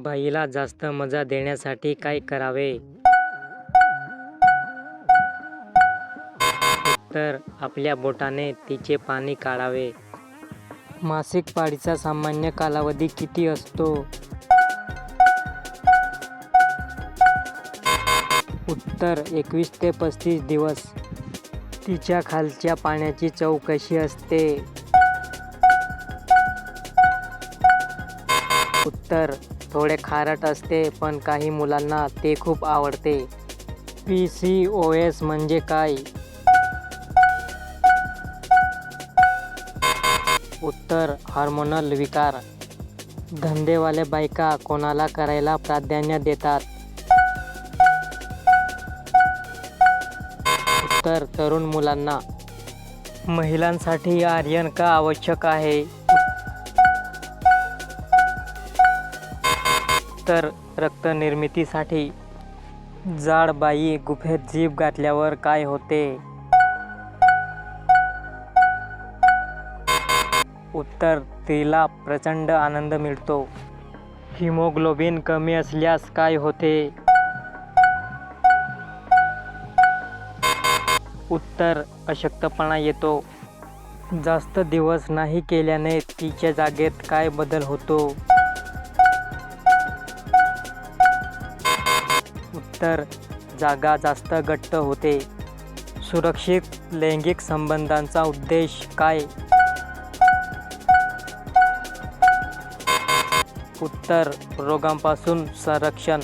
बाईला जास्त मजा देण्यासाठी काय करावे? उत्तर: आपल्या बोटाने तिचे पाणी काढावे. मासिक पाळीचा सामान्य कालावधी किती असतो? उत्तर: 21 ते 35 दिवस. तिच्या खालच्या पाण्याची चव कशी असते? उत्तर: थोडे खारट असते, पण काही मुलांना ते खूप आवडते. PCOS म्हणजे काय? उत्तर: हार्मोनल विकार. धंदेवाल्या बायका कोणाला करायला प्राधान्य देतात? उत्तर: तरुण मुलांना. महिलांसाठी आर्यन का आवश्यक आहे? उत्तर: रक्तनिर्मितीसाठी. जाड बाई गुफेत जीभ घातल्यावर काय होते? उत्तर: तिला प्रचंड आनंद मिळतो. हिमोग्लोबिन कमी असल्यास काय होते? उत्तर: अशक्तपणा येतो. जास्त दिवस नाही केल्याने तिच्या जागेत काय बदल होतो? उत्तर: जागा जास्त घट्ट होते. सुरक्षित लैंगिक संबंधांचा उद्देश काय? उत्तर: रोगांपासून संरक्षण.